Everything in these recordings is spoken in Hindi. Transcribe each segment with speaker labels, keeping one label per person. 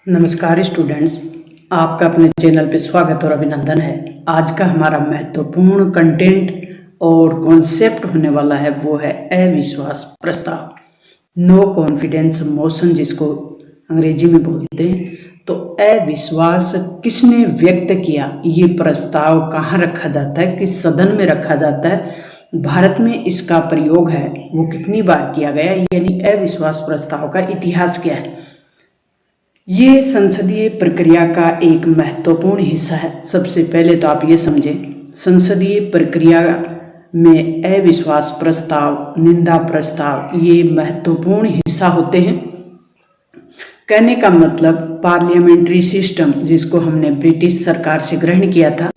Speaker 1: नमस्कार स्टूडेंट्स, आपका अपने चैनल पे स्वागत और अभिनंदन है। आज का हमारा महत्वपूर्ण कंटेंट और कॉन्सेप्ट होने वाला है वो है अविश्वास प्रस्ताव, नो कॉन्फिडेंस मोशन, जिसको अंग्रेजी में बोलते हैं। तो अविश्वास किसने व्यक्त किया, ये प्रस्ताव कहाँ रखा जाता है, किस सदन में रखा जाता है, भारत में इसका प्रयोग है वो कितनी बार किया गया, यानी अविश्वास प्रस्ताव का इतिहास क्या है। ये संसदीय प्रक्रिया का एक महत्वपूर्ण हिस्सा है। सबसे पहले तो आप ये समझें, संसदीय प्रक्रिया में अविश्वास प्रस्ताव, निंदा प्रस्ताव ये महत्वपूर्ण हिस्सा होते हैं। कहने का मतलब पार्लियामेंट्री सिस्टम, जिसको हमने ब्रिटिश सरकार से ग्रहण किया था,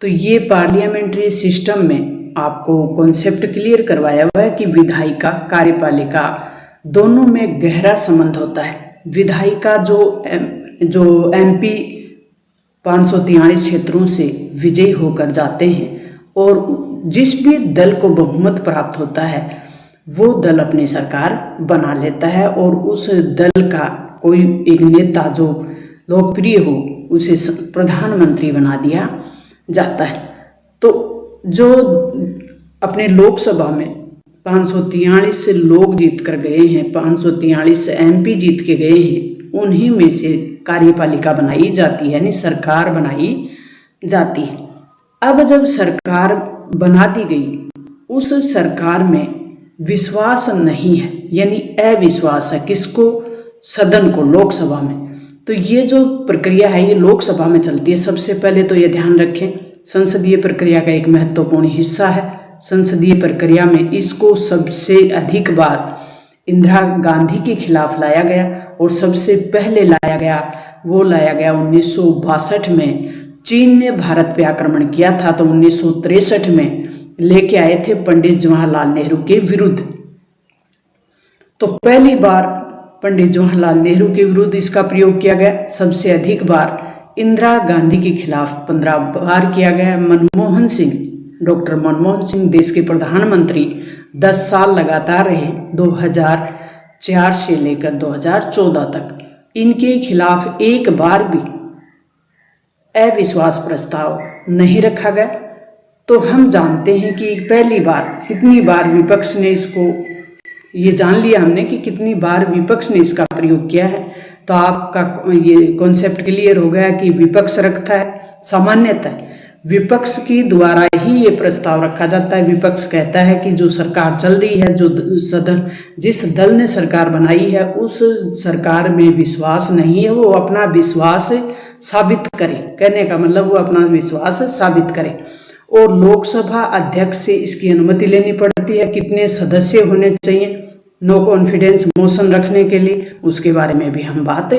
Speaker 1: तो ये पार्लियामेंट्री सिस्टम में आपको कॉन्सेप्ट क्लियर करवाया हुआ है कि विधायिका कार्यपालिका दोनों में गहरा संबंध होता है। विधायिका जो एमपी 543 क्षेत्रों से विजयी होकर जाते हैं और जिस भी दल को बहुमत प्राप्त होता है वो दल अपनी सरकार बना लेता है और उस दल का कोई एक नेता जो लोकप्रिय हो उसे प्रधानमंत्री बना दिया जाता है। तो जो अपने लोकसभा में 543 लोग जीत कर गए हैं, 543 एमपी जीत के गए हैं, उन्हीं में से कार्यपालिका बनाई जाती है, यानी सरकार बनाई जाती है। अब जब सरकार बना दी गई, उस सरकार में विश्वास नहीं है, यानी अविश्वास है। किसको? सदन को, लोकसभा में। तो ये जो प्रक्रिया है ये लोकसभा में चलती है। सबसे पहले तो ये ध्यान रखें, संसदीय प्रक्रिया का एक महत्वपूर्ण हिस्सा है। संसदीय प्रक्रिया में इसको सबसे अधिक बार इंदिरा गांधी के खिलाफ लाया गया और सबसे पहले लाया गया 1962 में। चीन ने भारत पे आक्रमण किया था तो 1963 में लेके आए थे पंडित जवाहरलाल नेहरू के विरुद्ध। तो पहली बार पंडित जवाहरलाल नेहरू के विरुद्ध इसका प्रयोग किया गया। सबसे अधिक बार इंदिरा गांधी के खिलाफ 15 बार किया गया। मनमोहन सिंह, डॉक्टर मनमोहन सिंह देश के प्रधानमंत्री 10 साल लगातार रहे, 2004 से लेकर 2014 तक। इनके खिलाफ एक बार भी अविश्वास प्रस्ताव नहीं रखा गया। तो हम जानते हैं कि पहली बार कितनी बार विपक्ष ने इसको, ये जान लिया हमने कि कितनी बार विपक्ष ने इसका प्रयोग किया है। तो आपका ये कॉन्सेप्ट क्लियर हो गया कि विपक्ष रखता है। सामान्यतः विपक्ष की द्वारा ही ये प्रस्ताव रखा जाता है। विपक्ष कहता है कि जो सरकार चल रही है, जो सदन, जिस दल ने सरकार बनाई है उस सरकार में विश्वास नहीं है, वो अपना विश्वास साबित करे। कहने का मतलब वो अपना विश्वास साबित करे। और लोकसभा अध्यक्ष से इसकी अनुमति लेनी पड़ती है। कितने सदस्य होने चाहिए नो कॉन्फिडेंस मोशन रखने के लिए, उसके बारे में भी हम बात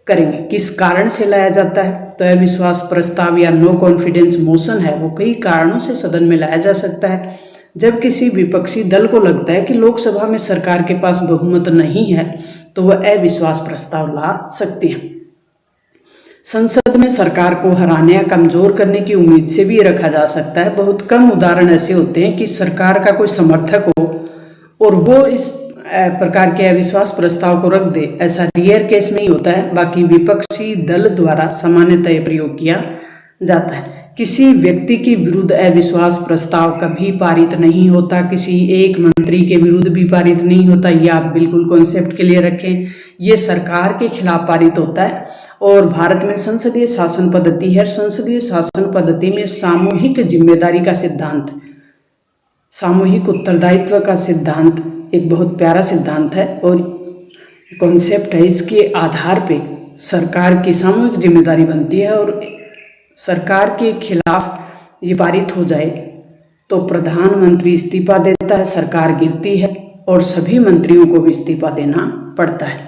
Speaker 1: करेंगे। किस कारण से लाया जाता है तो अविश्वास प्रस्ताव या नो कॉन्फिडेंस मोशन है वो कई कारणों से सदन में लाया जा सकता है। जब किसी विपक्षी दल को लगता है कि लोकसभा में सरकार के पास बहुमत नहीं है तो वह अविश्वास प्रस्ताव ला सकती है। संसद में सरकार को हराने या कमजोर करने की उम्मीद से भी रखा जा सकता है। बहुत कम उदाहरण ऐसे होते हैं कि सरकार का कोई समर्थक हो और वो इस प्रकार के अविश्वास प्रस्ताव को रख दे। ऐसा रेयर केस में ही होता है, बाकी विपक्षी दल द्वारा सामान्यतः प्रयोग किया जाता है। किसी व्यक्ति के विरुद्ध अविश्वास प्रस्ताव कभी पारित नहीं होता, किसी एक मंत्री के विरुद्ध भी पारित नहीं होता। ये आप बिल्कुल कॉन्सेप्ट के लिए रखें। ये सरकार के खिलाफ पारित होता है। और भारत में संसदीय शासन पद्धति है। संसदीय शासन पद्धति में सामूहिक जिम्मेदारी का सिद्धांत, सामूहिक उत्तरदायित्व का सिद्धांत एक बहुत प्यारा सिद्धांत है और कॉन्सेप्ट है। इसके आधार पे सरकार की सामूहिक जिम्मेदारी बनती है और सरकार के खिलाफ ये पारित हो जाए तो प्रधानमंत्री इस्तीफा देता है, सरकार गिरती है और सभी मंत्रियों को भी इस्तीफा देना पड़ता है।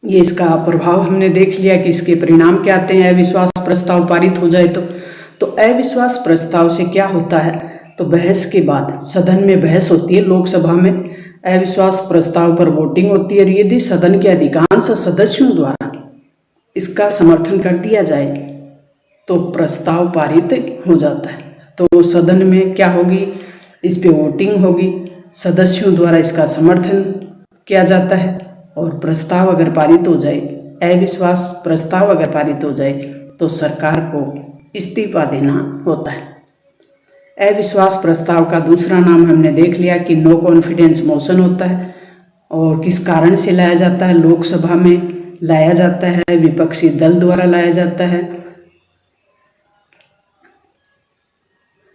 Speaker 1: ये इसका प्रभाव हमने देख लिया कि इसके परिणाम क्या आते हैं अविश्वास प्रस्ताव पारित हो जाए तो अविश्वास प्रस्ताव से क्या होता है तो बहस के बाद सदन में बहस होती है। लोकसभा में अविश्वास प्रस्ताव पर वोटिंग होती है और यदि सदन के अधिकांश सदस्यों द्वारा इसका समर्थन कर दिया जाए तो प्रस्ताव पारित हो जाता है। तो सदन में क्या होगी, इस पे वोटिंग होगी, सदस्यों द्वारा इसका समर्थन किया जाता है और प्रस्ताव अगर पारित हो जाए अविश्वास प्रस्ताव अगर पारित हो जाए तो सरकार को इस्तीफा देना होता है। अविश्वास प्रस्ताव का दूसरा नाम हमने देख लिया कि नो कॉन्फिडेंस मोशन होता है और किस कारण से लाया जाता है। लोकसभा में लाया जाता है, विपक्षी दल द्वारा लाया जाता है।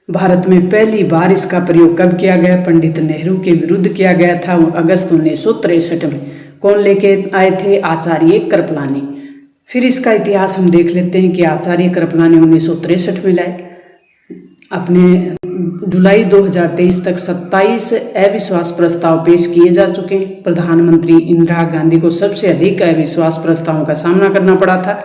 Speaker 1: भारत में पहली बार इसका प्रयोग कब किया गया? पंडित नेहरू के विरुद्ध किया गया था अगस्त 1963 में। कौन लेके आए थे? आचार्य कृपलानी। फिर इसका इतिहास हम देख लेते हैं कि आचार्य कृपलानी 1963 में लाए। अपने जुलाई 2023 तक 27 अविश्वास प्रस्ताव पेश किए जा चुके हैं। प्रधानमंत्री इंदिरा गांधी को सबसे अधिक अविश्वास प्रस्तावों का सामना करना पड़ा था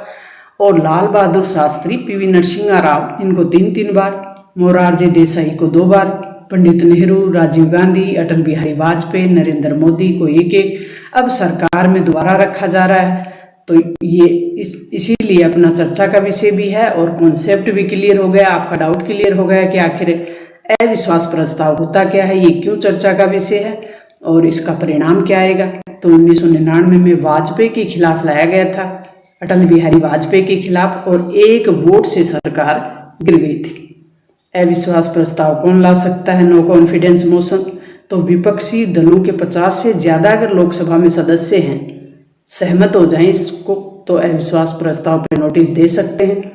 Speaker 1: और लाल बहादुर शास्त्री, पीवी नरसिम्हा राव इनको 3 बार, मोरारजी देसाई को 2 बार, पंडित नेहरू, राजीव गांधी, अटल बिहारी वाजपेयी, नरेंद्र मोदी को 1-1 अब सरकार में दोबारा रखा जा रहा है। तो ये इसीलिए अपना चर्चा का विषय भी है और कॉन्सेप्ट भी क्लियर हो गया। आपका डाउट क्लियर हो गया कि आखिर अविश्वास प्रस्ताव होता क्या है, ये क्यों चर्चा का विषय है और इसका परिणाम क्या आएगा। तो 1999 में वाजपेयी के खिलाफ लाया गया था, अटल बिहारी वाजपेयी के खिलाफ, और 1 वोट से सरकार गिर गई थी। अविश्वास प्रस्ताव कौन ला सकता है? No confidence motion. तो विपक्षी दलों के 50 से ज़्यादा अगर लोकसभा में सदस्य हैं, सहमत हो जाएं इसको, तो अविश्वास प्रस्ताव पर नोटिस दे सकते हैं।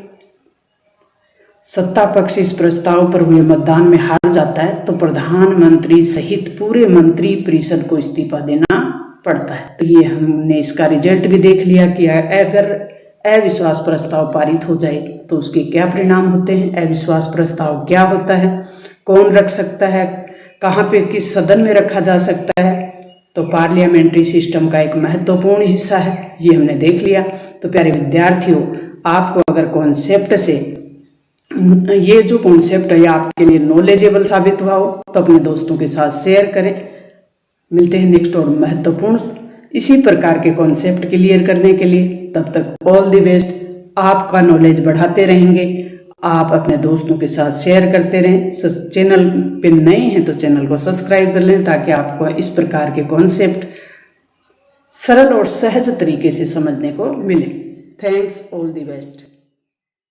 Speaker 1: सत्ता पक्ष इस प्रस्ताव पर हुए मतदान में हार जाता है तो प्रधानमंत्री सहित पूरे मंत्री परिषद को इस्तीफा देना पड़ता है। तो ये हमने इसका रिजल्ट भी देख लिया कि अगर अविश्वास प्रस्ताव पारित हो जाए तो उसके क्या परिणाम होते हैं, अविश्वास प्रस्ताव क्या होता है, कौन रख सकता है, कहाँ पे किस सदन में रखा जा सकता है। तो पार्लियामेंट्री सिस्टम का एक महत्वपूर्ण हिस्सा है, ये हमने देख लिया। तो प्यारे विद्यार्थियों, आपको अगर कॉन्सेप्ट से ये जो कॉन्सेप्ट है आपके लिए नॉलेजेबल साबित हुआ हो तो अपने दोस्तों के साथ शेयर करें। मिलते हैं नेक्स्ट और महत्वपूर्ण इसी प्रकार के कॉन्सेप्ट क्लियर करने के लिए। तब तक ऑल द बेस्ट। आपका नॉलेज बढ़ाते रहेंगे, आप अपने दोस्तों के साथ शेयर करते रहें। चैनल पे नए हैं तो चैनल को सब्सक्राइब कर लें ताकि आपको इस प्रकार के कॉन्सेप्ट सरल और सहज तरीके से समझने को मिले। Thanks, all the best.